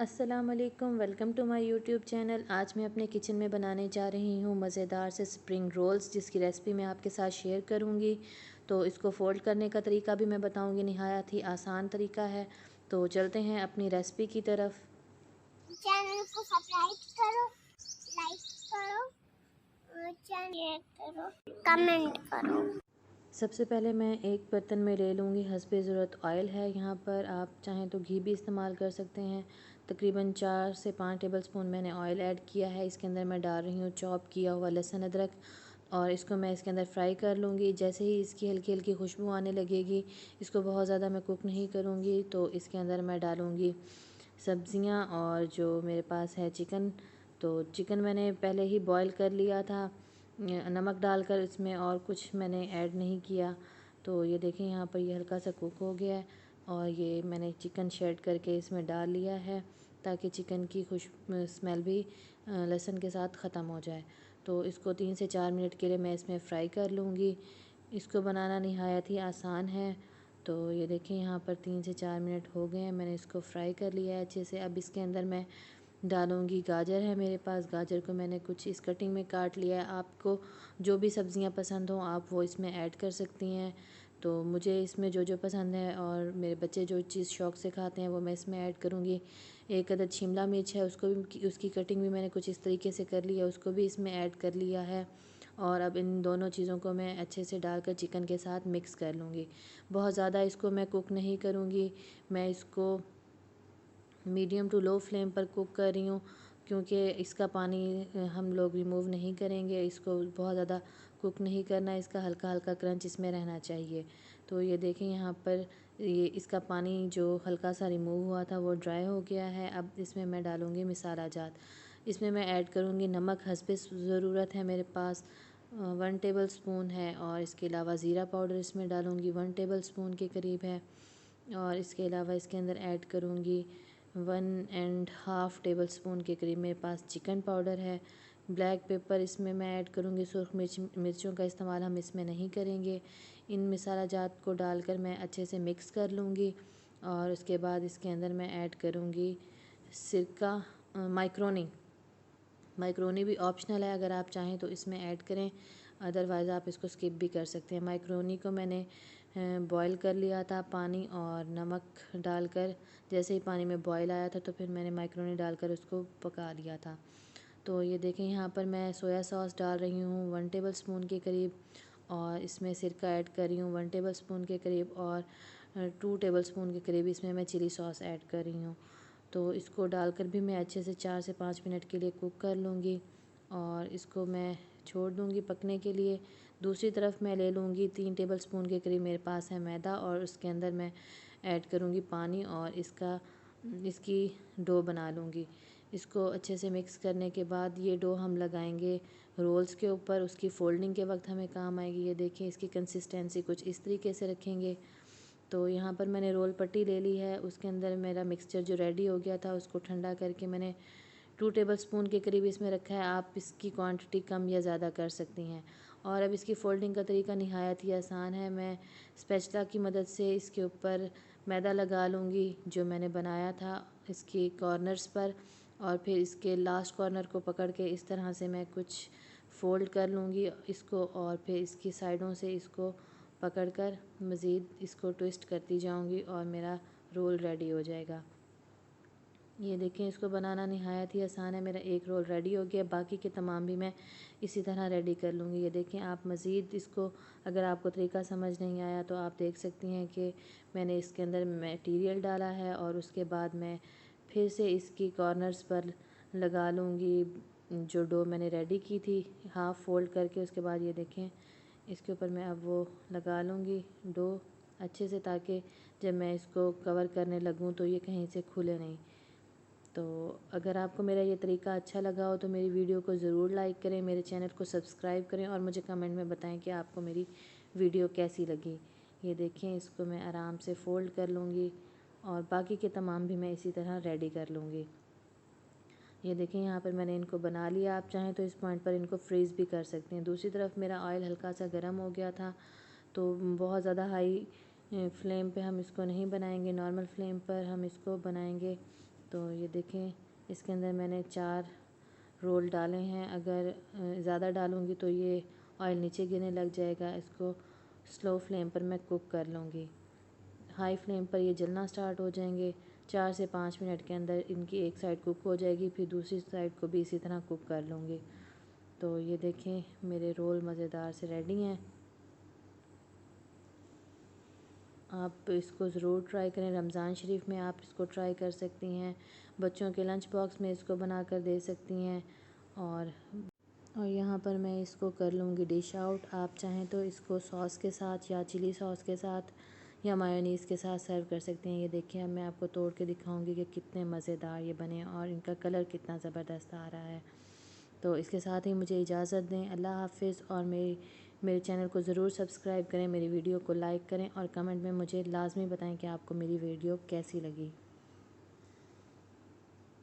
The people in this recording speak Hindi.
अस्सलाम वालेकुम, welcome to my YouTube channel. आज मैं अपने किचन में बनाने जा रही हूँ मज़ेदार से स्प्रिंग रोल्स, जिसकी रेसिपी मैं आपके साथ शेयर करूँगी। तो इसको फ़ोल्ड करने का तरीका भी मैं बताऊँगी, नहायत ही आसान तरीका है। तो चलते हैं अपनी रेसिपी की तरफ। चैनल को सब्सक्राइब करो, लाइक करो और शेयर करो, कमेंट करो। सबसे पहले मैं एक बर्तन में ले लूँगी हस्बे ज़रूरत ऑयल है। यहाँ पर आप चाहें तो घी भी इस्तेमाल कर सकते हैं। तकरीबन 4 से 5 टेबलस्पून मैंने ऑयल ऐड किया है। इसके अंदर मैं डाल रही हूँ चॉप किया हुआ लहसुन अदरक, और इसको मैं इसके अंदर फ्राई कर लूँगी। जैसे ही इसकी हल्की हल्की खुशबू आने लगेगी, इसको बहुत ज़्यादा मैं कुक नहीं करूँगी। तो इसके अंदर मैं डालूँगी सब्ज़ियाँ, और जो मेरे पास है चिकन। तो चिकन मैंने पहले ही बॉईल कर लिया था नमक डालकर इसमें, और कुछ मैंने ऐड नहीं किया। तो ये देखें यहाँ पर ये हल्का सा कुक हो गया है, और ये मैंने चिकन शेड करके इसमें डाल लिया है ताकि चिकन की स्मेल भी लहसुन के साथ ख़त्म हो जाए। तो इसको 3 से 4 मिनट के लिए मैं इसमें फ्राई कर लूँगी। इसको बनाना नहायत ही आसान है। तो ये देखें यहाँ पर 3 से 4 मिनट हो गए हैं, मैंने इसको फ्राई कर लिया है अच्छे से। अब इसके अंदर मैं डालूँगी गाजर है मेरे पास। गाजर को मैंने कुछ इस कटिंग में काट लिया है। आपको जो भी सब्ज़ियाँ पसंद हों आप वो इसमें ऐड कर सकती हैं। तो मुझे इसमें जो जो पसंद है और मेरे बच्चे जो चीज़ शौक़ से खाते हैं वो मैं इसमें ऐड करूँगी। एक अदद शिमला मिर्च है, उसको भी उसकी कटिंग भी मैंने कुछ इस तरीके से कर लिया, उसको भी इसमें ऐड कर लिया है। और अब इन दोनों चीज़ों को मैं अच्छे से डालकर चिकन के साथ मिक्स कर लूँगी। बहुत ज़्यादा इसको मैं कुक नहीं करूँगी, मैं इसको मीडियम टू लो फ्लेम पर कुक कर रही हूँ, क्योंकि इसका पानी हम लोग रिमूव नहीं करेंगे। इसको बहुत ज़्यादा कुक नहीं करना, इसका हल्का हल्का क्रंच इसमें रहना चाहिए। तो ये देखें यहाँ पर ये इसका पानी जो हल्का सा रिमूव हुआ था वो ड्राई हो गया है। अब इसमें मैं डालूँगी मसाला जात। इसमें मैं ऐड करूँगी नमक हस्बे ज़रूरत है मेरे पास 1 टेबल स्पून है, और इसके अलावा ज़ीरा पाउडर इसमें डालूँगी 1 टेबल स्पून के करीब है। और इसके अलावा इसके अंदर ऐड करूँगी 1.5 टेबल स्पून के करीब मेरे पास चिकन पाउडर है। ब्लैक पेपर इसमें मैं ऐड करूँगी, सुरख मिर्चों का इस्तेमाल हम इसमें नहीं करेंगे। इन मसाला जात को डालकर मैं अच्छे से मिक्स कर लूँगी, और उसके बाद इसके अंदर मैं ऐड करूँगी सिरका माइक्रोनी। माइक्रोनी भी ऑप्शनल है, अगर आप चाहें तो इसमें ऐड करें, अदरवाइज़ आप इसको स्किप भी कर सकते हैं। माइक्रोनी को मैंने बॉईल कर लिया था पानी और नमक डालकर। जैसे ही पानी में बॉईल आया था तो फिर मैंने माइक्रोनी डालकर उसको पका लिया था। तो ये देखें यहाँ पर मैं सोया सॉस डाल रही हूँ 1 टेबल स्पून के करीब, और इसमें सिरका ऐड कर रही हूँ 1 टेबल स्पून के करीब, और 2 टेबल स्पून के करीब इसमें मैं चिली सॉस ऐड कर रही हूँ। तो इसको डालकर भी मैं अच्छे से 4 से 5 मिनट के लिए कुक कर लूँगी, और इसको मैं छोड़ दूँगी पकने के लिए। दूसरी तरफ मैं ले लूँगी 3 टेबल स्पून के करीब मेरे पास है मैदा, और उसके अंदर मैं ऐड करूँगी पानी, और इसकी डो बना लूँगी। इसको अच्छे से मिक्स करने के बाद ये डो हम लगाएंगे रोल्स के ऊपर, उसकी फ़ोल्डिंग के वक्त हमें काम आएगी। ये देखिए इसकी कंसिस्टेंसी कुछ इस तरीके से रखेंगे। तो यहाँ पर मैंने रोल पट्टी ले ली है, उसके अंदर मेरा मिक्सचर जो रेडी हो गया था उसको ठंडा करके मैंने 2 टेबल स्पून के करीब इसमें रखा है। आप इसकी क्वांटिटी कम या ज़्यादा कर सकती हैं। और अब इसकी फ़ोल्डिंग का तरीका नहायत ही आसान है। मैं स्पैचुला की मदद से इसके ऊपर मैदा लगा लूँगी जो मैंने बनाया था इसके कॉर्नर्स पर, और फिर इसके लास्ट कॉर्नर को पकड़ के इस तरह से मैं कुछ फ़ोल्ड कर लूँगी इसको, और फिर इसकी साइडों से इसको पकड़कर मज़ीद इसको ट्विस्ट करती जाऊँगी और मेरा रोल रेडी हो जाएगा। ये देखें इसको बनाना नहायत ही आसान है। मेरा एक रोल रेडी हो गया, बाकी के तमाम भी मैं इसी तरह रेडी कर लूँगी। ये देखें आप मज़ीद इसको, अगर आपको तरीका समझ नहीं आया तो आप देख सकती हैं कि मैंने इसके अंदर मटेरियल डाला है, और उसके बाद मैं फिर से इसकी कॉर्नर्स पर लगा लूँगी जो डो मैंने रेडी की थी हाफ़ फोल्ड करके। उसके बाद ये देखें इसके ऊपर मैं अब वो लगा लूँगी डो अच्छे से, ताकि जब मैं इसको कवर करने लगूँ तो ये कहीं से खुले नहीं। तो अगर आपको मेरा ये तरीका अच्छा लगा हो तो मेरी वीडियो को ज़रूर लाइक करें, मेरे चैनल को सब्सक्राइब करें, और मुझे कमेंट में बताएं कि आपको मेरी वीडियो कैसी लगी। ये देखें इसको मैं आराम से फ़ोल्ड कर लूँगी, और बाकी के तमाम भी मैं इसी तरह रेडी कर लूँगी। ये देखें यहाँ पर मैंने इनको बना लिया। आप चाहें तो इस पॉइंट पर इनको फ्रीज़ भी कर सकते हैं। दूसरी तरफ मेरा ऑयल हल्का सा गर्म हो गया था, तो बहुत ज़्यादा हाई फ्लेम पे हम इसको नहीं बनाएंगे, नॉर्मल फ्लेम पर हम इसको बनाएंगे। तो ये देखें, इसके अंदर मैंने 4 रोल डाले हैं। अगर ज़्यादा डालूँगी तो ये ऑयल नीचे गिरने लग जाएगा। इसको स्लो फ्लेम पर मैं कुक कर लूँगी। हाई फ्लेम पर ये जलना स्टार्ट हो जाएंगे। 4 से 5 मिनट के अंदर इनकी एक साइड कुक हो जाएगी, फिर दूसरी साइड को भी इसी तरह कुक कर लूँगी। तो ये देखें, मेरे रोल मज़ेदार से रेडी हैं। आप इसको ज़रूर ट्राई करें। रमज़ान शरीफ में आप इसको ट्राई कर सकती हैं। बच्चों के लंच बॉक्स में इसको बना कर दे सकती हैं। और यहाँ पर मैं इसको कर लूँगी डिश आउट। आप चाहें तो इसको सॉस के साथ या चिली सॉस के साथ या मायोनीज़ के साथ सर्व कर सकते हैं। ये देखिए, अब मैं आपको तोड़ के दिखाऊंगी कि कितने मज़ेदार ये बने और इनका कलर कितना ज़बरदस्त आ रहा है। तो इसके साथ ही मुझे इजाज़त दें। अल्लाह हाफ़िज़। और मेरे चैनल को ज़रूर सब्सक्राइब करें, मेरी वीडियो को लाइक करें और कमेंट में मुझे लाज़मी बताएं कि आपको मेरी वीडियो कैसी लगी।